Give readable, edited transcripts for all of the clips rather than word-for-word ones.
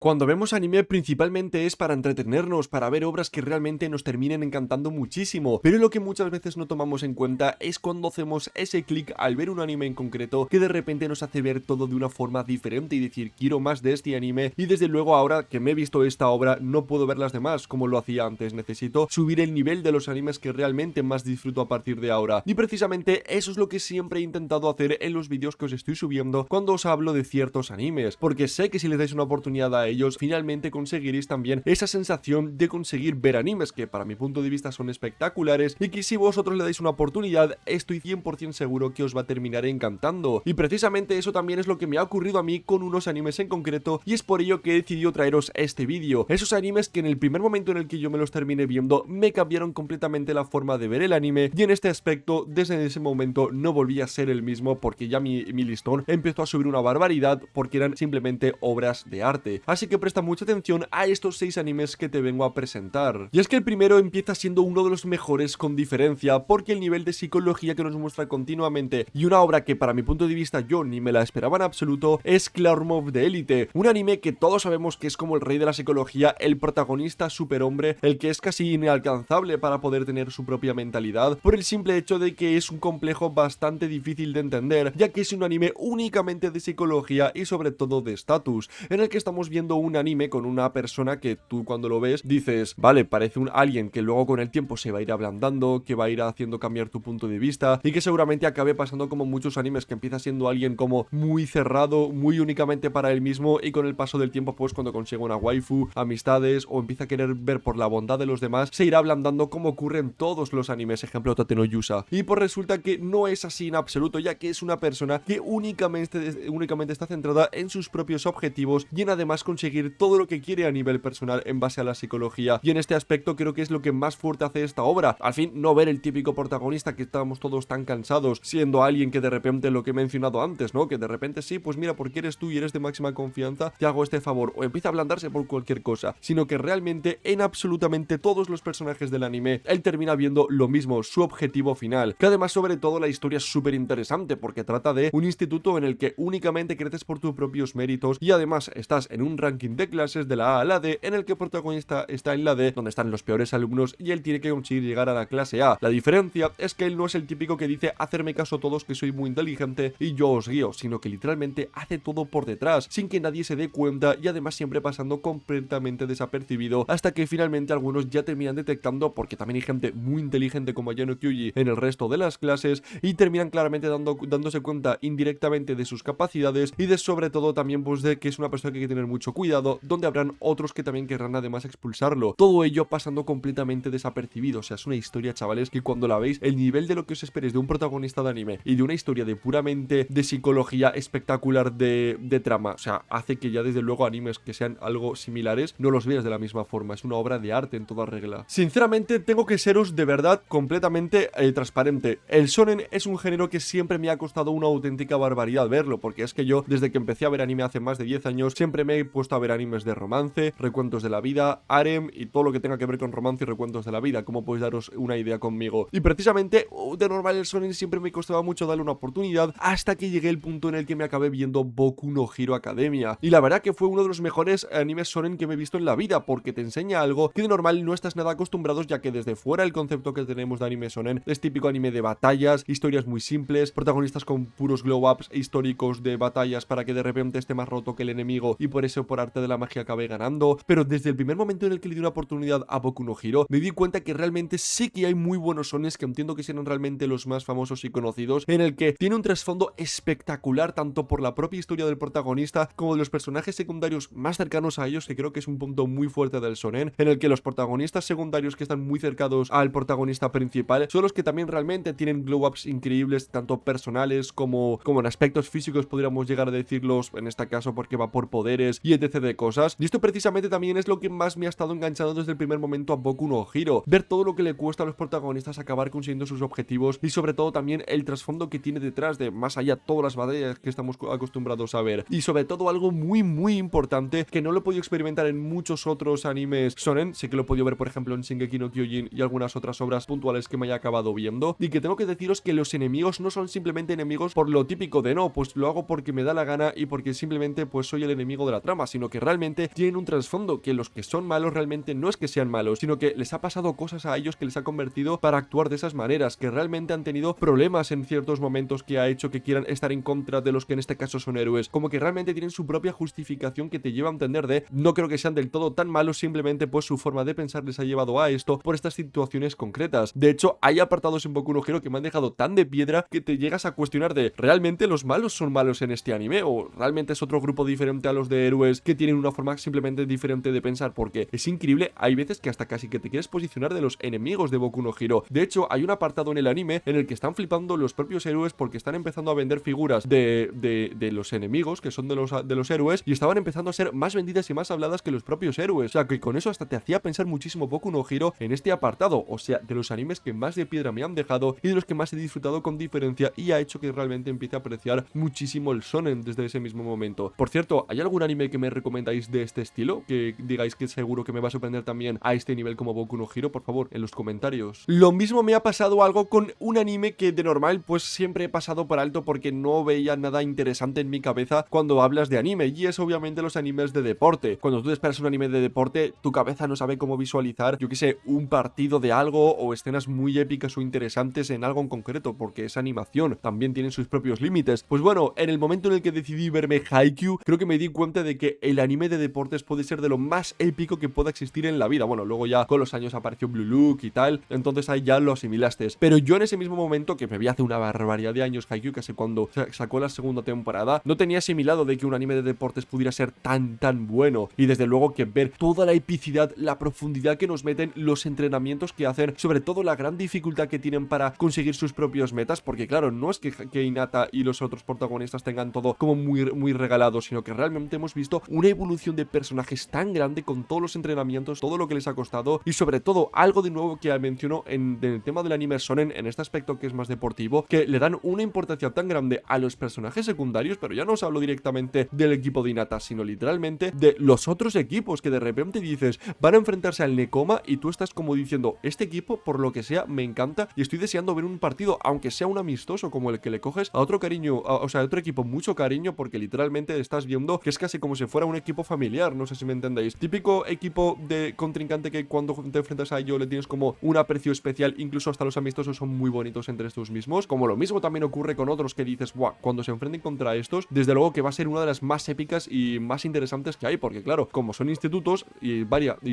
Cuando vemos anime principalmente es para entretenernos, para ver obras que realmente nos terminen encantando muchísimo, pero lo que muchas veces no tomamos en cuenta es cuando hacemos ese clic al ver un anime en concreto que de repente nos hace ver todo de una forma diferente y decir quiero más de este anime, y desde luego ahora que me he visto esta obra no puedo ver las demás como lo hacía antes, necesito subir el nivel de los animes que realmente más disfruto a partir de ahora, y precisamente eso es lo que siempre he intentado hacer en los vídeos que os estoy subiendo cuando os hablo de ciertos animes, porque sé que si les dais una oportunidad a ellos, finalmente conseguiréis también esa sensación de conseguir ver animes que para mi punto de vista son espectaculares y que si vosotros le dais una oportunidad estoy 100% seguro que os va a terminar encantando. Y precisamente eso también es lo que me ha ocurrido a mí con unos animes en concreto, y es por ello que he decidido traeros este vídeo. Esos animes que en el primer momento en el que yo me los terminé viendo me cambiaron completamente la forma de ver el anime, y en este aspecto desde ese momento no volví a ser el mismo, porque ya mi listón empezó a subir una barbaridad porque eran simplemente obras de arte. Así que presta mucha atención a estos 6 animes que te vengo a presentar. Y es que el primero empieza siendo uno de los mejores con diferencia, porque el nivel de psicología que nos muestra continuamente, y una obra que para mi punto de vista yo ni me la esperaba en absoluto, es Classroom of the Elite, un anime que todos sabemos que es como el rey de la psicología, el protagonista superhombre, el que es casi inalcanzable para poder tener su propia mentalidad, por el simple hecho de que es un complejo bastante difícil de entender, ya que es un anime únicamente de psicología y sobre todo de estatus, en el que estamos viendo un anime con una persona que tú cuando lo ves dices, vale, parece un alguien que luego con el tiempo se va a ir ablandando, que va a ir haciendo cambiar tu punto de vista, y que seguramente acabe pasando como muchos animes, que empieza siendo alguien como muy cerrado, muy únicamente para él mismo, y con el paso del tiempo pues cuando consigue una waifu, amistades o empieza a querer ver por la bondad de los demás, se irá ablandando como ocurre en todos los animes, ejemplo Tate no Yusa. Y pues resulta que no es así en absoluto, ya que es una persona que únicamente está centrada en sus propios objetivos y en además conseguir todo lo que quiere a nivel personal en base a la psicología, y en este aspecto creo que es lo que más fuerte hace esta obra. Al fin, no ver el típico protagonista que estábamos todos tan cansados, siendo alguien que de repente, lo que he mencionado antes, ¿no? Que de repente sí, pues mira, porque eres tú y eres de máxima confianza, te hago este favor, o empieza a ablandarse por cualquier cosa, sino que realmente en absolutamente todos los personajes del anime, él termina viendo lo mismo, su objetivo final, que además sobre todo la historia es súper interesante, porque trata de un instituto en el que únicamente creces por tus propios méritos, y además estás en un ranking de clases de la A a la D, en el que el protagonista está en la D, donde están los peores alumnos, y él tiene que conseguir llegar a la clase A. La diferencia es que él no es el típico que dice hacerme caso todos que soy muy inteligente y yo os guío, sino que literalmente hace todo por detrás, sin que nadie se dé cuenta, y además siempre pasando completamente desapercibido, hasta que finalmente algunos ya terminan detectando, porque también hay gente muy inteligente como Ayano Kyuji en el resto de las clases, y terminan claramente dándose cuenta indirectamente de sus capacidades, y de sobre todo también pues de que es una persona que hay que tener mucho cuidado, donde habrán otros que también querrán además expulsarlo, todo ello pasando completamente desapercibido. O sea, es una historia, chavales, que cuando la veis, el nivel de lo que os esperéis de un protagonista de anime y de una historia de puramente de psicología espectacular de trama, o sea, hace que ya desde luego animes que sean algo similares no los veas de la misma forma. Es una obra de arte en toda regla. Sinceramente, tengo que seros de verdad completamente transparente. El shonen es un género que siempre me ha costado una auténtica barbaridad verlo, porque es que yo, desde que empecé a ver anime hace más de 10 años, siempre me he puesto a ver animes de romance, recuentos de la vida, harem y todo lo que tenga que ver con romance y recuentos de la vida, como podéis daros una idea conmigo. Y precisamente, de normal el shonen siempre me costaba mucho darle una oportunidad, hasta que llegué al punto en el que me acabé viendo Boku no Hero Academia. Y la verdad que fue uno de los mejores animes shonen que me he visto en la vida, porque te enseña algo que de normal no estás nada acostumbrados, ya que desde fuera el concepto que tenemos de anime shonen es típico anime de batallas, historias muy simples, protagonistas con puros glow ups históricos de batallas para que de repente esté más roto que el enemigo y por eso por arte de la magia acabe ganando. Pero desde el primer momento en el que le di una oportunidad a Boku no Hero, me di cuenta que realmente sí que hay muy buenos shonen que entiendo que serán realmente los más famosos y conocidos, en el que tiene un trasfondo espectacular tanto por la propia historia del protagonista como de los personajes secundarios más cercanos a ellos, que creo que es un punto muy fuerte del shonen, en el que los protagonistas secundarios que están muy cercanos al protagonista principal son los que también realmente tienen glow ups increíbles, tanto personales como en aspectos físicos, podríamos llegar a decirlos en este caso, porque va por poderes y etc de cosas. Y esto precisamente también es lo que más me ha estado enganchando desde el primer momento a Boku no Hero, ver todo lo que le cuesta a los protagonistas acabar consiguiendo sus objetivos, y sobre todo también el trasfondo que tiene detrás de más allá todas las batallas que estamos acostumbrados a ver, y sobre todo algo muy importante que no lo he podido experimentar en muchos otros animes shonen. Sé que lo he podido ver por ejemplo en Shingeki no Kyojin y algunas otras obras puntuales que me haya acabado viendo, y que tengo que deciros que los enemigos no son simplemente enemigos por lo típico de no, pues lo hago porque me da la gana y porque simplemente pues soy el enemigo de la trama, sino que realmente tienen un trasfondo, que los que son malos realmente no es que sean malos, sino que les ha pasado cosas a ellos que les ha convertido para actuar de esas maneras, que realmente han tenido problemas en ciertos momentos que ha hecho que quieran estar en contra de los que en este caso son héroes, como que realmente tienen su propia justificación que te lleva a entender de no creo que sean del todo tan malos, simplemente pues su forma de pensar les ha llevado a esto por estas situaciones concretas. De hecho, hay apartados en Boku no Hero que me han dejado tan de piedra que te llegas a cuestionar de ¿realmente los malos son malos en este anime? ¿O realmente es otro grupo diferente a los de héroes que tienen una forma simplemente diferente de pensar? Porque es increíble, hay veces que hasta casi que te quieres posicionar de los enemigos de Boku no Hero. De hecho, hay un apartado en el anime en el que están flipando los propios héroes porque están empezando a vender figuras de los enemigos, que son de los héroes, y estaban empezando a ser más vendidas y más habladas que los propios héroes. O sea, que con eso hasta te hacía pensar muchísimo Boku no Hero en este apartado. O sea, de los animes que más de piedra me han dejado y de los que más he disfrutado con diferencia, y ha hecho que realmente empiece a apreciar muchísimo el shonen desde ese mismo momento. Por cierto, ¿hay algún anime que me recomendáis de este estilo? Que digáis que seguro que me va a sorprender también a este nivel como Boku no Hero, por favor, en los comentarios. Lo mismo me ha pasado algo con un anime que de normal pues siempre he pasado por alto porque no veía nada interesante en mi cabeza cuando hablas de anime, y es obviamente los animes de deporte. Cuando tú te esperas un anime de deporte, tu cabeza no sabe cómo visualizar, yo que sé, un partido de algo o escenas muy épicas o interesantes en algo en concreto, porque esa animación también tiene sus propios límites. Pues bueno, en el momento en el que decidí verme Haikyuu, creo que me di cuenta de que el anime de deportes puede ser de lo más épico que pueda existir en la vida. Bueno, luego ya con los años apareció Blue Look y tal, entonces ahí ya lo asimilaste. Pero yo en ese mismo momento, que me vi hace una barbaridad de años Haikyuu, casi cuando sacó la segunda temporada, no tenía asimilado de que un anime de deportes pudiera ser tan bueno. Y desde luego que ver toda la epicidad, la profundidad que nos meten, los entrenamientos que hacen, sobre todo la gran dificultad que tienen para conseguir sus propios metas, porque claro, no es que Hinata y los otros protagonistas tengan todo como muy regalado, sino que realmente hemos visto una evolución de personajes tan grande con todos los entrenamientos, todo lo que les ha costado, y sobre todo algo de nuevo que menciono en el tema del anime shonen, en este aspecto que es más deportivo, que le dan una importancia tan grande a los personajes secundarios, pero ya no os hablo directamente del equipo de Hinata, sino literalmente de los otros equipos, que de repente dices, van a enfrentarse al Nekoma y tú estás como diciendo, este equipo por lo que sea me encanta y estoy deseando ver un partido, aunque sea un amistoso como el que le coges a otro cariño, o sea, a otro equipo mucho cariño, porque literalmente estás viendo que es casi como si fuera un equipo familiar, no sé si me entendéis, típico equipo de contrincante que cuando te enfrentas a ello le tienes como un aprecio especial, incluso hasta los amistosos son muy bonitos entre estos mismos, como lo mismo también ocurre con otros que dices, buah, cuando se enfrenten contra estos, desde luego que va a ser una de las más épicas y más interesantes que hay, porque claro, como son institutos y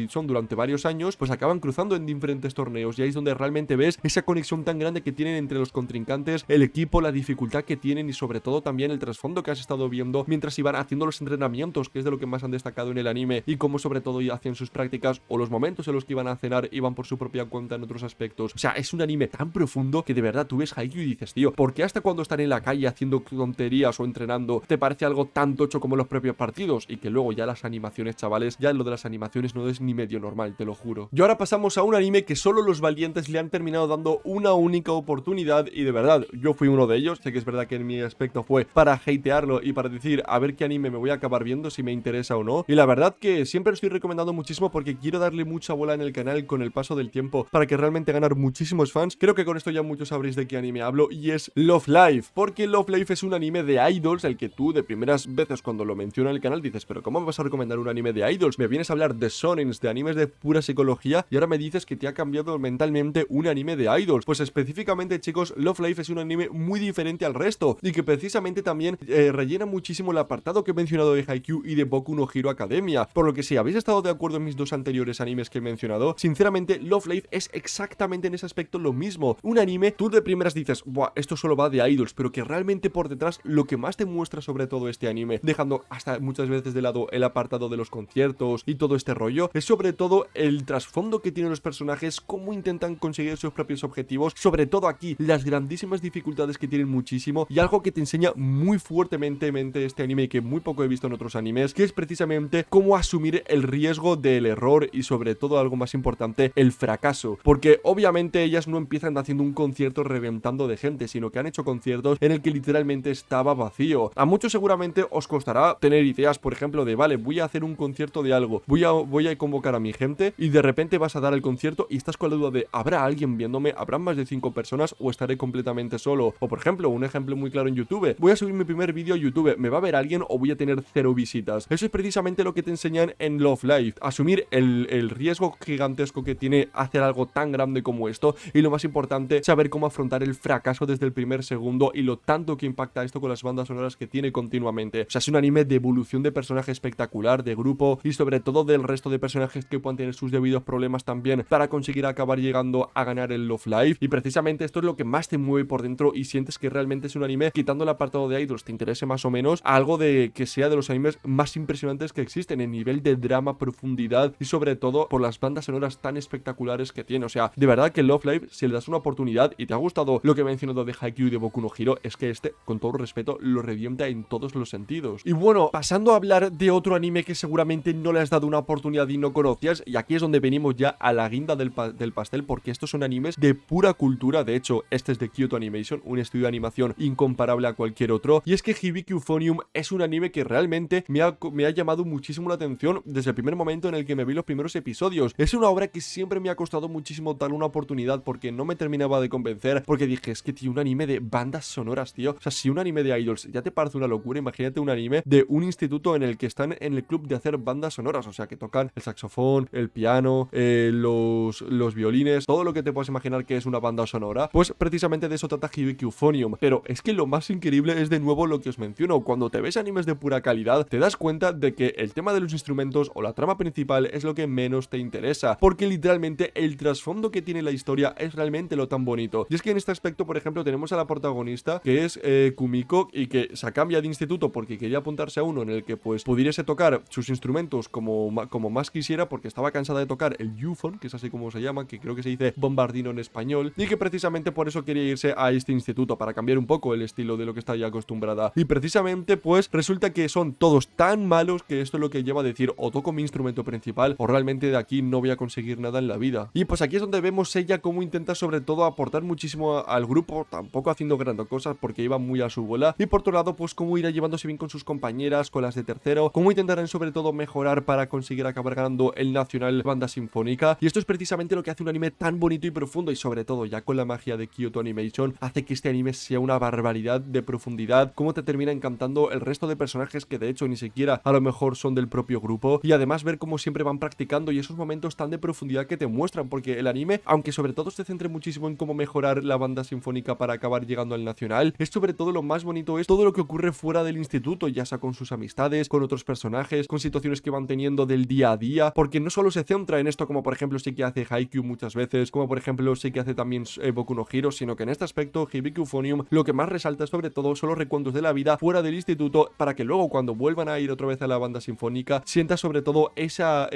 son durante varios años, pues acaban cruzando en diferentes torneos, y ahí es donde realmente ves esa conexión tan grande que tienen entre los contrincantes, el equipo, la dificultad que tienen y sobre todo también el trasfondo que has estado viendo mientras iban haciendo los entrenamientos, que es de lo que más han destacado en el anime, y cómo sobre todo hacían sus prácticas o los momentos en los que iban a cenar iban por su propia cuenta en otros aspectos. O sea, es un anime tan profundo que de verdad tú ves Haikyuu y dices, tío, ¿por qué hasta cuando están en la calle haciendo tonterías o entrenando te parece algo tan tocho como los propios partidos? Y que luego ya las animaciones, chavales, ya lo de las animaciones no es ni medio normal, te lo juro. Y ahora pasamos a un anime que solo los valientes le han terminado dando una única oportunidad, y de verdad, yo fui uno de ellos. Sé que es verdad que en mi aspecto fue para hatearlo y para decir a ver qué anime me voy a acabar viendo, si me interesa o no, y la verdad que siempre lo estoy recomendando muchísimo porque quiero darle mucha bola en el canal con el paso del tiempo para que realmente ganar muchísimos fans. Creo que con esto ya muchos sabréis de qué anime hablo, y es Love Live, porque Love Live es un anime de idols el que tú de primeras veces cuando lo menciono en el canal dices, pero ¿cómo me vas a recomendar un anime de idols? Me vienes a hablar de shonens, de animes de pura psicología, y ahora me dices que te ha cambiado mentalmente un anime de idols. Pues específicamente, chicos, Love Live es un anime muy diferente al resto, y que precisamente también rellena muchísimo el apartado que he mencionado de Haikyuu y de Boku no Hero Academia, por lo que si habéis estado de acuerdo en mis dos anteriores animes que he mencionado, sinceramente Love Live es exactamente en ese aspecto lo mismo. Un anime, tú de primeras dices, buah, esto solo va de idols, pero que realmente por detrás lo que más te muestra sobre todo este anime, dejando hasta muchas veces de lado el apartado de los conciertos y todo este rollo, es sobre todo el trasfondo que tienen los personajes, cómo intentan conseguir sus propios objetivos, sobre todo aquí, las grandísimas dificultades que tienen muchísimo, y algo que te enseña muy fuertemente este anime y que muy poco he visto en otros animes, que es precisamente cómo asumir el riesgo del error y sobre todo algo más importante, el fracaso, porque obviamente ellas no empiezan haciendo un concierto reventando de gente, sino que han hecho conciertos en el que literalmente estaba vacío. A muchos seguramente os costará tener ideas, por ejemplo, de vale, voy a hacer un concierto de algo, voy a convocar a mi gente, y de repente vas a dar el concierto y estás con la duda de, ¿habrá alguien viéndome? ¿Habrán más de 5 personas o estaré completamente solo? O por ejemplo, un ejemplo muy claro en YouTube, voy a subir mi primer vídeo a YouTube, ¿me va a ver alguien o voy a tener 0 visitas? favoritas. Eso es precisamente lo que te enseñan en Love Live, asumir el riesgo gigantesco que tiene hacer algo tan grande como esto, y lo más importante, saber cómo afrontar el fracaso desde el primer segundo y lo tanto que impacta esto con las bandas sonoras que tiene continuamente. O sea, es un anime de evolución de personaje espectacular, de grupo y sobre todo del resto de personajes que puedan tener sus debidos problemas también para conseguir acabar llegando a ganar el Love Live, y precisamente esto es lo que más te mueve por dentro y sientes que realmente es un anime, quitando el apartado de idols, te interese más o menos, algo de que sea de los animes más impresionantes que existen en nivel de drama, profundidad y sobre todo por las bandas sonoras tan espectaculares que tiene. O sea, de verdad que Love Live, si le das una oportunidad y te ha gustado lo que he mencionado de Haikyuu y de Boku no Hero, es que este, con todo respeto, lo revienta en todos los sentidos. Y bueno, pasando a hablar de otro anime que seguramente no le has dado una oportunidad y no conocías, y aquí es donde venimos ya a la guinda del pastel, porque estos son animes de pura cultura. De hecho, este es de Kyoto Animation, un estudio de animación incomparable a cualquier otro, y es que Hibiki Euphonium es un anime que realmente me ha llamado muchísimo la atención desde el primer momento en el que me vi los primeros episodios. Es una obra que siempre me ha costado muchísimo darle una oportunidad porque no me terminaba de convencer, porque dije, es que tío, un anime de bandas sonoras, tío, o sea, si un anime de idols ya te parece una locura, imagínate un anime de un instituto en el que están en el club de hacer bandas sonoras, o sea, que tocan el saxofón, el piano, los violines, todo lo que te puedas imaginar que es una banda sonora. Pues precisamente de eso trata Hibiki Euphonium. Pero es que lo más increíble es de nuevo lo que os menciono, cuando te ves animes de pura calidad te das cuenta de que el tema de los instrumentos o la trama principal es lo que menos te interesa, porque literalmente el trasfondo que tiene la historia es realmente lo tan bonito. Y es que en este aspecto, por ejemplo, tenemos a la protagonista que es Kumiko, y que se cambia de instituto porque quería apuntarse a uno en el que pues pudiese tocar sus instrumentos como más quisiera, porque estaba cansada de tocar el euphon, que es así como se llama, que creo que se dice bombardino en español, y que precisamente por eso quería irse a este instituto, para cambiar un poco el estilo de lo que está ya acostumbrada. Y precisamente pues resulta que son todos tan malos que esto es lo que lleva a decir, o toco mi instrumento principal o realmente de aquí no voy a conseguir nada en la vida. Y pues aquí es donde vemos ella cómo intenta sobre todo aportar muchísimo al grupo, tampoco haciendo grandes cosas porque iba muy a su bola, y por otro lado pues cómo irá llevándose bien con sus compañeras, con las de tercero, cómo intentarán sobre todo mejorar para conseguir acabar ganando el Nacional Banda Sinfónica. Y esto es precisamente lo que hace un anime tan bonito y profundo, y sobre todo ya con la magia de Kyoto Animation hace que este anime sea una barbaridad de profundidad, cómo te termina encantando el resto de personajes que de hecho ni siquiera a lo mejor son del propio grupo, y además ver cómo siempre van practicando y esos momentos tan de profundidad que te muestran, porque el anime, aunque sobre todo se centre muchísimo en cómo mejorar la banda sinfónica para acabar llegando al Nacional, es sobre todo lo más bonito es todo lo que ocurre fuera del instituto, ya sea con sus amistades, con otros personajes, con situaciones que van teniendo del día a día, porque no solo se centra en esto como por ejemplo sí que hace Haikyuu muchas veces, como por ejemplo sí que hace también Boku no Hero, sino que en este aspecto Hibiki Euphonium lo que más resalta sobre todo son los recuentos de la vida fuera del instituto, para que luego cuando vuelvan a ir otra vez a la banda sinfónica sientas sobre todo esa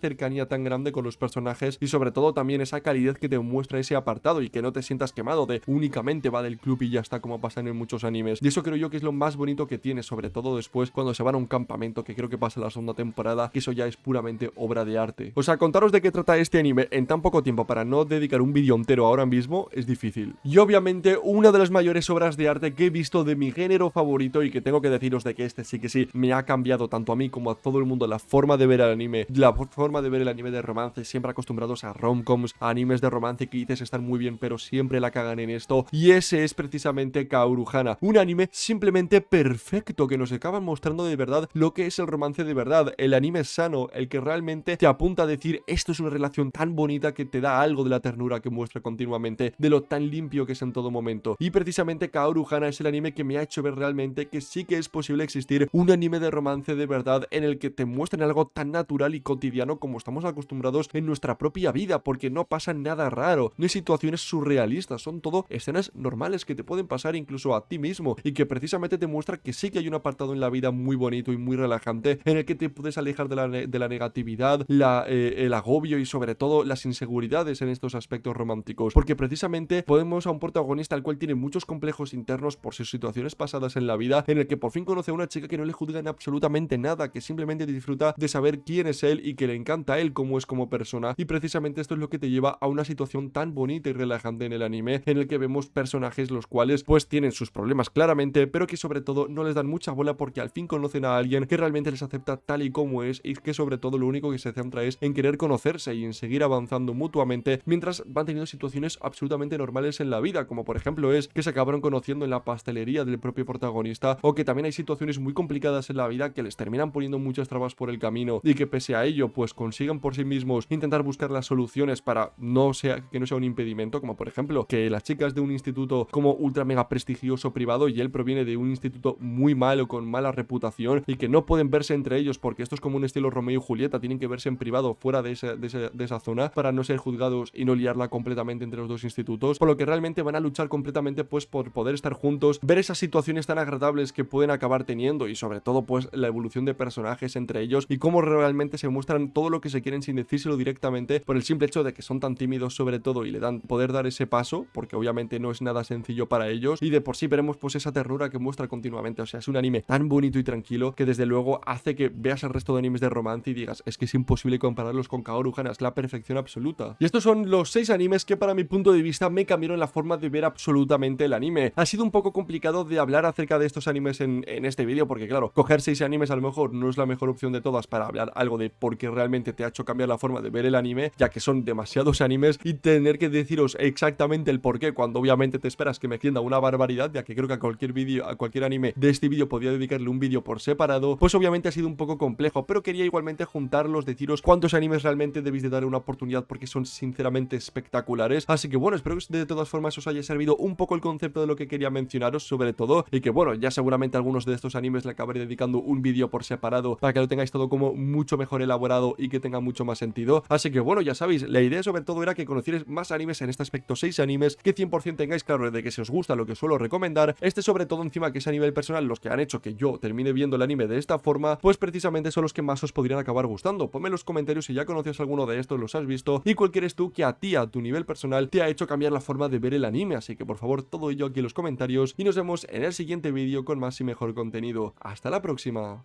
cercanía tan grande con los personajes, y sobre todo también esa calidez que te muestra ese apartado, y que no te sientas quemado de únicamente va del club y ya está, como pasa en muchos animes. Y eso creo yo que es lo más bonito que tiene, sobre todo después cuando se van a un campamento, que creo que pasa en la segunda temporada, que eso ya es puramente obra de arte. O sea, contaros de qué trata este anime en tan poco tiempo para no dedicar un vídeo entero ahora mismo es difícil. Y obviamente una de las mayores obras de arte que he visto de mi género favorito, y que tengo que deciros de que este sí que sí me ha cambiado tanto a mí como a todo el mundo la forma de ver el anime, la forma de ver el anime de romance, siempre acostumbrados a romcoms, a animes de romance que dices están muy bien pero siempre la cagan en esto, y ese es precisamente Kaoru Hana, un anime simplemente perfecto que nos acaban mostrando de verdad lo que es el romance de verdad, el anime sano, el que realmente te apunta a decir esto es una relación tan bonita que te da algo de la ternura que muestra continuamente, de lo tan limpio que es en todo momento. Y precisamente Kaoru Hana es el anime que me ha hecho ver realmente que sí que es posible existir un anime de romance de verdad en el que te muestren algo tan natural y cotidiano como estamos acostumbrados en nuestra propia vida, porque no pasa nada raro, no hay situaciones surrealistas, son todo escenas normales que te pueden pasar incluso a ti mismo, y que precisamente te muestra que sí que hay un apartado en la vida muy bonito y muy relajante en el que te puedes alejar de la negatividad, el agobio y sobre todo las inseguridades en estos aspectos románticos, porque precisamente podemos a un protagonista al cual tiene muchos complejos internos por sus situaciones pasadas en la vida, en el que por fin conoce a una chica que no le juzga en absolutamente nada, que simplemente disfruta de saber quién es él y que le encanta a él como es como persona, y precisamente esto es lo que te lleva a una situación tan bonita y relajante en el anime, en el que vemos personajes los cuales pues tienen sus problemas claramente, pero que sobre todo no les dan mucha bola porque al fin conocen a alguien que realmente les acepta tal y como es, y que sobre todo lo único que se centra es en querer conocerse y en seguir avanzando mutuamente mientras van teniendo situaciones absolutamente normales en la vida, como por ejemplo es que se acabaron conociendo en la pastelería del propio protagonista, o que también hay situaciones muy complicadas en la vida vida, que les terminan poniendo muchas trabas por el camino y que pese a ello pues consigan por sí mismos intentar buscar las soluciones para que no sea un impedimento, como por ejemplo que las chicas de un instituto como ultra mega prestigioso privado y él proviene de un instituto muy malo con mala reputación y que no pueden verse entre ellos porque esto es como un estilo Romeo y Julieta, tienen que verse en privado fuera de esa zona para no ser juzgados y no liarla completamente entre los dos institutos, por lo que realmente van a luchar completamente pues por poder estar juntos, ver esas situaciones tan agradables que pueden acabar teniendo y sobre todo pues la evolución de personajes entre ellos y cómo realmente se muestran todo lo que se quieren sin decírselo directamente por el simple hecho de que son tan tímidos sobre todo y le dan poder dar ese paso, porque obviamente no es nada sencillo para ellos y de por sí veremos pues esa ternura que muestra continuamente, o sea, es un anime tan bonito y tranquilo que desde luego hace que veas el resto de animes de romance y digas, es que es imposible compararlos con Kaoru-hana, es la perfección absoluta. Y estos son los 6 animes que para mi punto de vista me cambiaron la forma de ver absolutamente el anime. Ha sido un poco complicado de hablar acerca de estos animes en este vídeo porque claro, coger 6 animes a lo mejor no es la mejor opción de todas para hablar algo de por qué realmente te ha hecho cambiar la forma de ver el anime, ya que son demasiados animes y tener que deciros exactamente el por qué cuando obviamente te esperas que me extienda una barbaridad, ya que creo que a cualquier vídeo, a cualquier anime de este vídeo podría dedicarle un vídeo por separado, pues obviamente ha sido un poco complejo, pero quería igualmente juntarlos, deciros cuántos animes realmente debéis de darle una oportunidad porque son sinceramente espectaculares. Así que bueno, espero que de todas formas os haya servido un poco el concepto de lo que quería mencionaros sobre todo, y que bueno, ya seguramente a algunos de estos animes le acabaré dedicando un vídeo por separado para que lo tengáis todo como mucho mejor elaborado y que tenga mucho más sentido. Así que bueno, ya sabéis, la idea sobre todo era que conocierais más animes en este aspecto, 6 animes que 100% tengáis claro de que si os gusta lo que suelo recomendar, sobre todo encima que es a nivel personal los que han hecho que yo termine viendo el anime de esta forma, pues precisamente son los que más os podrían acabar gustando. Ponme en los comentarios si ya conocías alguno de estos, los has visto y cuál quieres tú que a ti, a tu nivel personal, te ha hecho cambiar la forma de ver el anime. Así que por favor todo ello aquí en los comentarios y nos vemos en el siguiente vídeo con más y mejor contenido. Hasta la próxima.